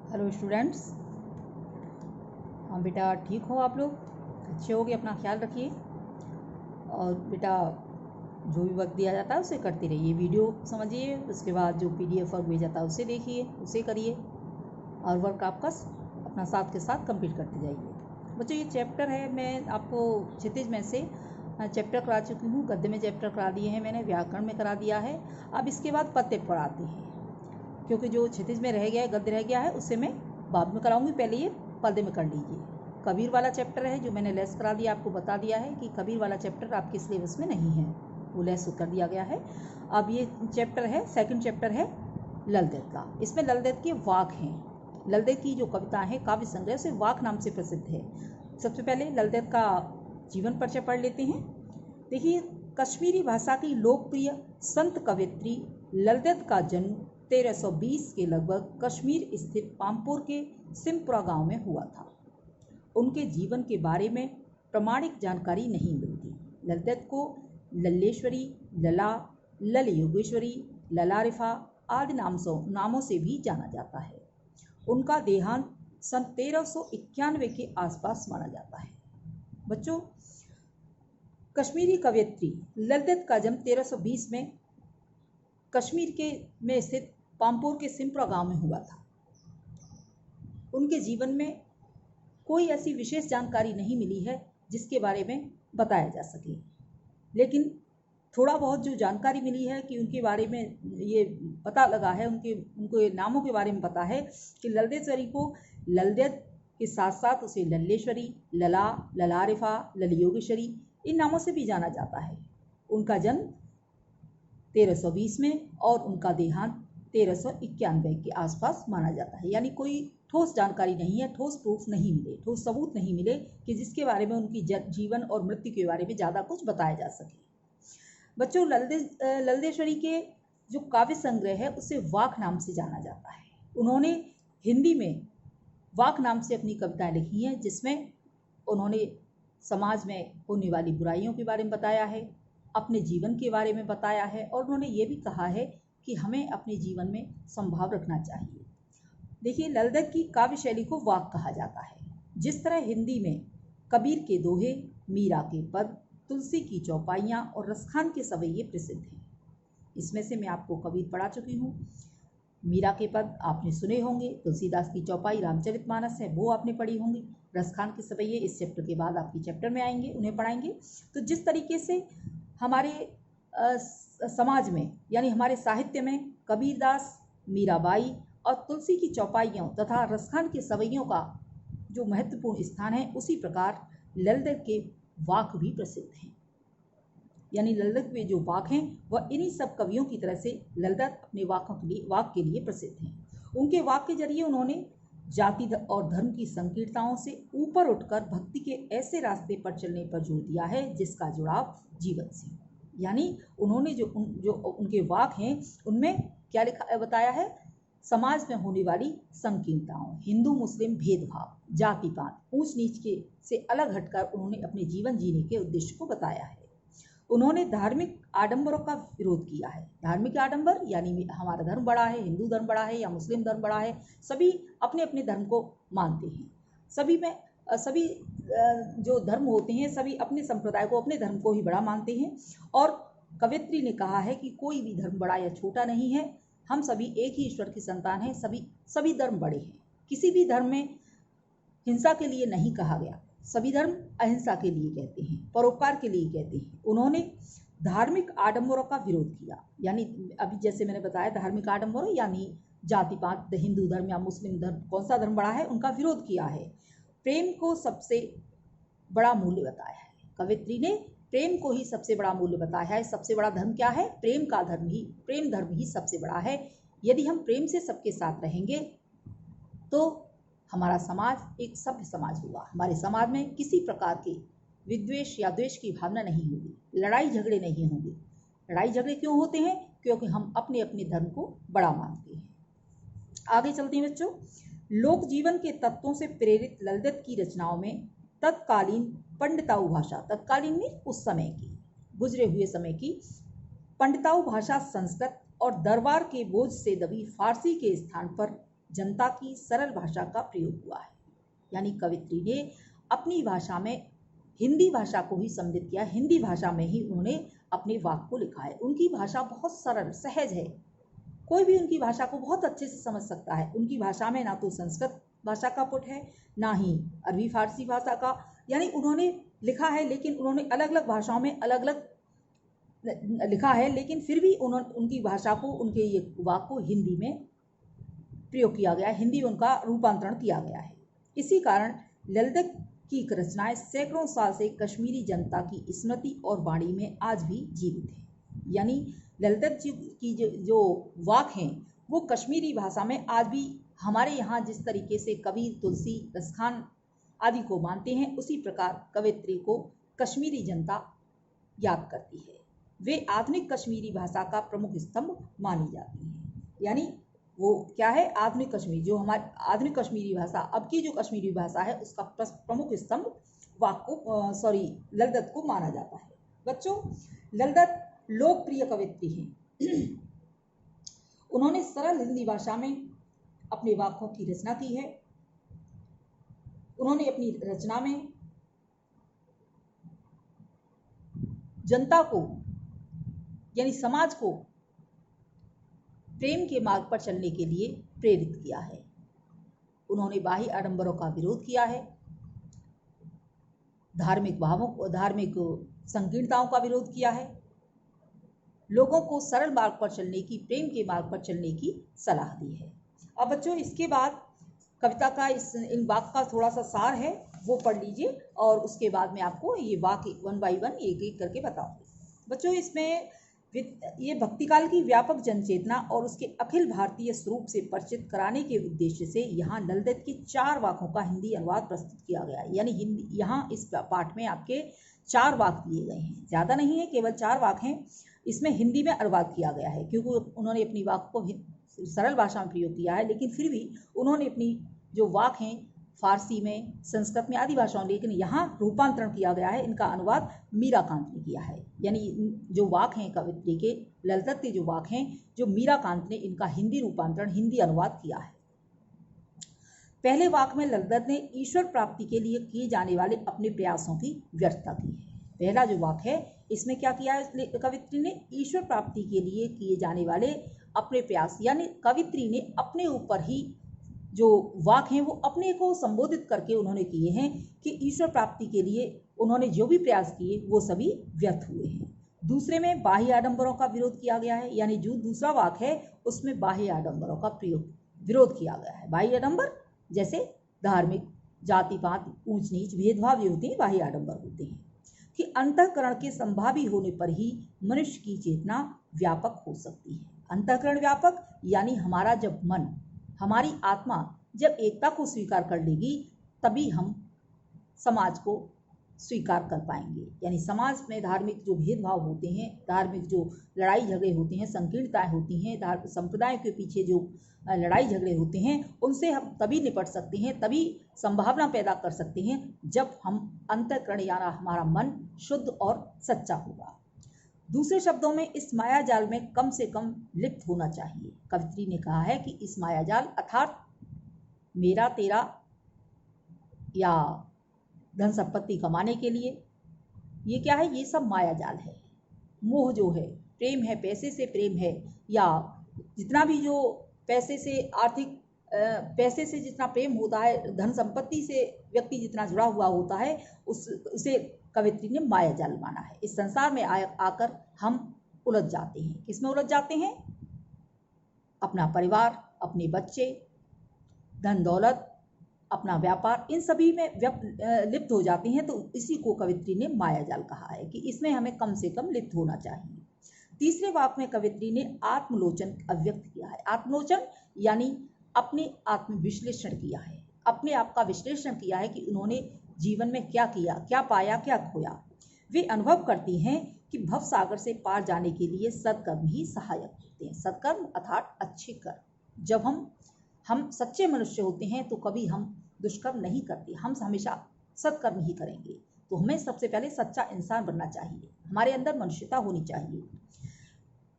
Hello students. हाँ बेटा, ठीक हो आप लोग? अच्छे होगे, अपना ख्याल रखिए। और बेटा, जो भी वर्क दिया जाता है उसे करते रहिए। वीडियो समझिए, उसके बाद जो पीडीएफ वर्क भेजा जाता है उसे देखिए, उसे करिए और वर्क आपका अपना साथ के साथ कंप्लीट करते जाइए। बच्चों, ये चैप्टर है, मैं आपको क्षितिज में से चैप्टर करा चुकी हूँ। गद्य में चैप्टर करा दिए हैं मैंने, व्याकरण में करा दिया है। अब इसके बाद पद्य पढ़ाते हैं, क्योंकि जो क्षितिज में रह गया है, गद्य रह गया है, उससे मैं बाद में कराऊंगी। पहले ये पद्य में कर लीजिए। कबीर वाला चैप्टर है जो मैंने लेस करा दिया, आपको बता दिया है कि कबीर वाला चैप्टर आपके सिलेबस में नहीं है, वो लेस कर दिया गया है। अब ये चैप्टर है, सेकंड चैप्टर है ललदेत का। इसमें ललदेत के वाक हैं। ललदेत की जो कविता है, काव्य संग्रह, से वाक नाम से प्रसिद्ध है। सबसे पहले ललदेत का जीवन परिचय पढ़ लेते हैं। देखिए, कश्मीरी भाषा की लोकप्रिय संत कवयित्री ललदेत का जन्म 1320 के लगभग कश्मीर स्थित पामपुर के सिमपुरा गांव में हुआ था। उनके जीवन के बारे में प्रामाणिक जानकारी नहीं मिलती। ललदेत को लल्लेश्वरी, लला, लल योगेश्वरी, ललारिफा आदि नामों से भी जाना जाता है। उनका देहांत सन 1391 के आसपास माना जाता है। बच्चों, कश्मीरी कवयित्री ललदेत का जन्म 1320 में कश्मीर के में स्थित पामपुर के सिमपुरा गांव में हुआ था। उनके जीवन में कोई ऐसी विशेष जानकारी नहीं मिली है जिसके बारे में बताया जा सके, लेकिन थोड़ा बहुत जो जानकारी मिली है कि उनके बारे में ये पता लगा है, उनके नामों के बारे में पता है कि ललदेश्वरी को ललदेत के साथ साथ उसे लल्लेश्वरी, लला, ललारिफा, लल योगेश्वरी इन नामों से भी जाना जाता है। उनका जन्म 1320 में और उनका देहांत 1391 के आसपास माना जाता है। यानी कोई ठोस जानकारी नहीं है, ठोस प्रूफ नहीं मिले, ठोस सबूत नहीं मिले कि जिसके बारे में उनकी जीवन और मृत्यु के बारे में ज़्यादा कुछ बताया जा सके। बच्चों, ललदेश्वरी के जो काव्य संग्रह है उसे वाक नाम से जाना जाता है। उन्होंने हिंदी में वाक नाम से अपनी कविताएं लिखी हैं, जिसमें उन्होंने समाज में होने वाली बुराइयों के बारे में बताया है, अपने जीवन के बारे में बताया है, और उन्होंने ये भी कहा है कि हमें अपने जीवन में संभाव रखना चाहिए। देखिए, ललदेत की काव्य शैली को वाक कहा जाता है। जिस तरह हिंदी में कबीर के दोहे, मीरा के पद, तुलसी की चौपाइयाँ और रसखान के सवैये प्रसिद्ध हैं। इसमें से मैं आपको कबीर पढ़ा चुकी हूँ। मीरा के पद आपने सुने होंगे, तुलसीदास की चौपाई रामचरितमानस है वो आपने पढ़ी होंगी, रसखान के सवैये इस चैप्टर के बाद आपके चैप्टर में आएंगे, उन्हें पढ़ाएंगे। तो जिस तरीके से हमारे समाज में यानी हमारे साहित्य में कबीरदास, मीराबाई और तुलसी की चौपाइयों तथा रसखान के सवैयों का जो महत्वपूर्ण स्थान है, उसी प्रकार ललदेत के वाक भी प्रसिद्ध हैं। यानी ललदेत में जो वाक हैं वह इन्हीं सब कवियों की तरह से ललदेत अपने वाक के लिए प्रसिद्ध हैं। उनके वाक के जरिए उन्होंने जाति और धर्म की संकीर्णताओं से ऊपर उठकर भक्ति के ऐसे रास्ते पर चलने पर जोर दिया है जिसका जुड़ाव जीवन से। यानी उन्होंने जो उनके वाक हैं उनमें क्या लिखा बताया है, समाज में होने वाली संकीर्णताओं, हिंदू मुस्लिम भेदभाव, जाति पात, ऊंच नीच के से अलग हटकर उन्होंने अपने जीवन जीने के उद्देश्य को बताया है। उन्होंने धार्मिक आडंबरों का विरोध किया है। धार्मिक आडंबर यानी हमारा धर्म बड़ा है, हिंदू धर्म बड़ा है या मुस्लिम धर्म बड़ा है, सभी अपने अपने धर्म को मानते हैं। सभी जो धर्म होते हैं सभी अपने संप्रदाय को, अपने धर्म को ही बड़ा मानते हैं। और कवयित्री ने कहा है कि कोई भी धर्म बड़ा या छोटा नहीं है, हम सभी एक ही ईश्वर की संतान हैं, सभी धर्म बड़े हैं। किसी भी धर्म में हिंसा के लिए नहीं कहा गया, सभी धर्म अहिंसा के लिए कहते हैं, परोपकार के लिए कहते हैं। उन्होंने धार्मिक आडंबरों का विरोध किया, यानी अभी जैसे मैंने बताया धार्मिक आडंबरों यानी जाति पात, हिंदू धर्म या मुस्लिम धर्म, कौन सा धर्म बड़ा है, उनका विरोध किया है। प्रेम को सबसे बड़ा मूल्य बताया है। कवयित्री ने प्रेम को ही सबसे बड़ा मूल्य बताया है। सबसे बड़ा धर्म क्या है? प्रेम धर्म ही सबसे बड़ा है। यदि हम प्रेम से सबके साथ रहेंगे तो हमारा समाज एक सभ्य समाज होगा। हमारे समाज में किसी प्रकार के विद्वेष या द्वेष की भावना नहीं होगी, लड़ाई झगड़े नहीं होंगे। लड़ाई झगड़े क्यों होते हैं? क्योंकि हम अपने अपने धर्म को बड़ा मानते हैं। आगे चलते हैं बच्चों। लोक जीवन के तत्वों से प्रेरित ललदेत की रचनाओं में तत्कालीन पंडिताऊ भाषा, तत्कालीन में उस समय की, गुजरे हुए समय की पंडिताऊ भाषा संस्कृत और दरबार के बोझ से दबी फारसी के स्थान पर जनता की सरल भाषा का प्रयोग हुआ है। यानी कवित्री ने अपनी भाषा में हिंदी भाषा को ही सम्मिलित किया, हिंदी भाषा में ही उन्होंने अपने वाक्य को लिखा है। उनकी भाषा बहुत सरल सहज है, कोई भी उनकी भाषा को बहुत अच्छे से समझ सकता है। उनकी भाषा में ना तो संस्कृत भाषा का पुट है, ना ही अरबी फारसी भाषा का, यानी उन्होंने लिखा है लेकिन उन्होंने अलग अलग भाषाओं में अलग अलग लिखा है, लेकिन फिर भी उन्होंने उनकी भाषा को, उनके ये वाक्य को हिंदी में प्रयोग किया गया है, हिंदी में उनका रूपांतरण किया गया है। इसी कारण ललित की रचनाएं सैकड़ों साल से कश्मीरी जनता की स्मृति और वाणी में आज भी जीवित है। यानी ललित जी की जो वाक्य हैं वो कश्मीरी भाषा में आज भी हमारे यहाँ जिस तरीके से कबीर, तुलसी, रसखान आदि को मानते हैं, उसी प्रकार कवित्री को कश्मीरी जनता याद करती है। वे आधुनिक कश्मीरी भाषा का प्रमुख स्तंभ मानी जाती हैं। यानी वो क्या है, आधुनिक कश्मीरी, जो हमारी आधुनिक कश्मीरी भाषा, अब की जो कश्मीरी भाषा है उसका प्रमुख स्तंभ ललित को माना जाता है। बच्चों, ललित लोकप्रिय कवित्री हैं। उन्होंने सरल हिंदी भाषा में अपने वाक्यों की रचना की है। उन्होंने अपनी रचना में जनता को यानी समाज को प्रेम के मार्ग पर चलने के लिए प्रेरित किया है। उन्होंने बाह्य आडंबरों का विरोध किया है, धार्मिक संकीर्णताओं का विरोध किया है, लोगों को सरल मार्ग पर चलने की, प्रेम के मार्ग पर चलने की सलाह दी है। अब बच्चों, इसके बाद कविता का इन वाक्य का थोड़ा सा सार है, वो पढ़ लीजिए और उसके बाद में आपको ये वाक्य वन बाई वन एक एक करके बताऊंगी। बच्चों, इसमें ये भक्तिकाल की व्यापक जनचेतना और उसके अखिल भारतीय स्वरूप से परिचित कराने के उद्देश्य से यहाँ ललित के 4 वाक्यों का हिंदी अनुवाद प्रस्तुत किया गया है। यानी हिंदी, यहाँ इस पाठ में आपके 4 वाक्य दिए गए हैं, ज़्यादा नहीं है, केवल 4 वाक्य हैं। इसमें हिंदी में अनुवाद किया गया है क्योंकि उन्होंने अपनी वाक्य को सरल भाषा में प्रयोग किया है, लेकिन फिर भी उन्होंने अपनी जो वाक्य हैं फारसी में, संस्कृत में आदि भाषाओं, लेकिन यहाँ रूपांतरण किया गया है। इनका अनुवाद मीराकांत ने किया है। यानी जो वाक्य हैं कवित्री के, ललित के जो वाक्य हैं, जो मीराकांत ने इनका हिंदी रूपांतरण, हिंदी अनुवाद किया है। पहले वाक्य में ललित ने ईश्वर प्राप्ति के लिए किए जाने वाले अपने प्रयासों की व्यर्थता की है। पहला जो वाक्य है इसमें क्या किया है कवित्री ने, ईश्वर प्राप्ति के लिए किए जाने वाले अपने प्रयास, यानी कवित्री ने अपने ऊपर ही जो वाक्य हैं वो अपने को संबोधित करके उन्होंने किए हैं कि ईश्वर प्राप्ति के लिए उन्होंने जो भी प्रयास किए वो सभी व्यर्थ हुए हैं। दूसरे में बाह्य आडंबरों का विरोध किया गया है, यानी जो दूसरा वाक्य है उसमें बाह्य आडंबरों का विरोध किया गया है। बाह्य आडंबर जैसे धार्मिक, जाति पात, ऊंच नीच, भेदभाव जो होते हैं, बाह्य आडंबर होते हैं। कि अंतःकरण के संभावी होने पर ही मनुष्य की चेतना व्यापक हो सकती है। अंतःकरण व्यापक यानी हमारा जब मन, हमारी आत्मा जब एकता को स्वीकार कर लेगी तभी हम समाज को स्वीकार कर पाएंगे। यानी समाज में धार्मिक जो भेदभाव होते हैं, धार्मिक जो लड़ाई झगड़े होते हैं, संकीर्णताएं होती हैं, धार्मिक संप्रदाय के पीछे जो लड़ाई झगड़े होते हैं, उनसे हम तभी निपट सकते हैं, तभी संभावना पैदा कर सकते हैं जब हम अंतःकरण यानी हमारा मन शुद्ध और सच्चा होगा। दूसरे शब्दों में इस माया जाल में कम से कम लिप्त होना चाहिए। कवित्री ने कहा है कि इस माया जाल अर्थात मेरा तेरा या धन संपत्ति कमाने के लिए, ये क्या है, ये सब माया जाल है। मोह जो है, प्रेम है, पैसे से प्रेम है, या जितना भी जो पैसे से आर्थिक पैसे से जितना प्रेम होता है, धन संपत्ति से व्यक्ति जितना जुड़ा हुआ होता है, उसे कवित्री ने माया जाल माना है। इस संसार में आकर हम उलझ जाते हैं। किसमें उलझ जाते हैं? अपना परिवार, अपने बच्चे, धन दौलत, अपना व्यापार, इन सभी में लिप्त हो जाते हैं। तो इसी को कवित्री ने माया जाल कहा है कि इसमें हमें कम से कम लिप्त होना चाहिए। तीसरे वाक्य में कवित्री ने आत्मलोचन अभिव्यक्त किया है। आत्मलोचन यानी अपने आत्मविश्लेषण किया है, अपने आप का विश्लेषण किया है कि उन्होंने जीवन में क्या किया, क्या पाया, क्या खोया। वे अनुभव करती हैं कि भव सागर से पार जाने के लिए सत्कर्म ही सहायक होते हैं। सत्कर्म अर्थात अच्छे कर्म। जब हम सच्चे मनुष्य होते हैं तो कभी हम दुष्कर्म नहीं करते, हम हमेशा सत्कर्म ही करेंगे। तो हमें सबसे पहले सच्चा इंसान बनना चाहिए, हमारे अंदर मनुष्यता होनी चाहिए।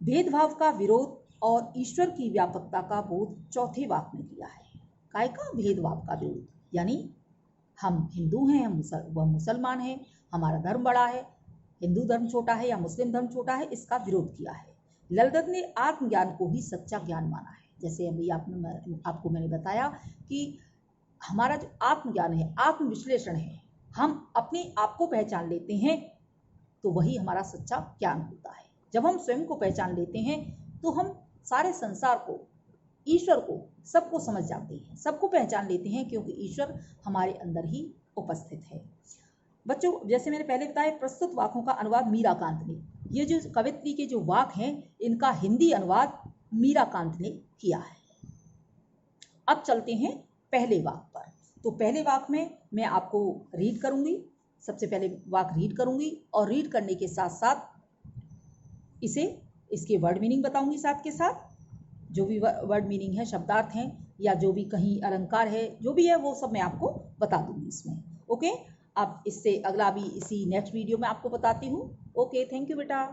भेदभाव का विरोध और ईश्वर की व्यापकता का बोध चौथे वाक्य में दिया है। काय का भेदभाव का विरोध, यानी हम हिंदू हैं, वह मुसलमान हैं, हमारा धर्म बड़ा है, हिंदू धर्म छोटा है या मुस्लिम धर्म छोटा है, इसका विरोध किया है। ललदत ने आत्मज्ञान को ही सच्चा ज्ञान माना है। जैसे अभी आपको मैंने बताया कि हमारा जो आत्मज्ञान है, आत्मविश्लेषण है, हम अपने आप को पहचान लेते हैं तो वही हमारा सच्चा ज्ञान होता है। जब हम स्वयं को पहचान लेते हैं तो हम सारे संसार को, ईश्वर को, सबको समझ जाते हैं, सबको पहचान लेते हैं, क्योंकि ईश्वर हमारे अंदर ही उपस्थित है। बच्चों, जैसे मैंने पहले बताया, प्रस्तुत वाक्यों का अनुवाद मीराकांत ने, ये जो कवित्री के जो वाक्य हैं इनका हिंदी अनुवाद मीराकांत ने किया है। अब चलते हैं पहले वाक्य पर। तो पहले वाक्य में मैं आपको रीड करूंगी, सबसे पहले वाक्य रीड करूंगी और रीड करने के साथ साथ इसके वर्ड मीनिंग बताऊंगी, साथ के साथ जो भी वर्ड मीनिंग है, शब्दार्थ हैं या जो भी कहीं अलंकार है, जो भी है वो सब मैं आपको बता दूंगी इसमें। ओके, अब इससे अगला भी इसी नेक्स्ट वीडियो में आपको बताती हूँ। ओके, थैंक यू बेटा।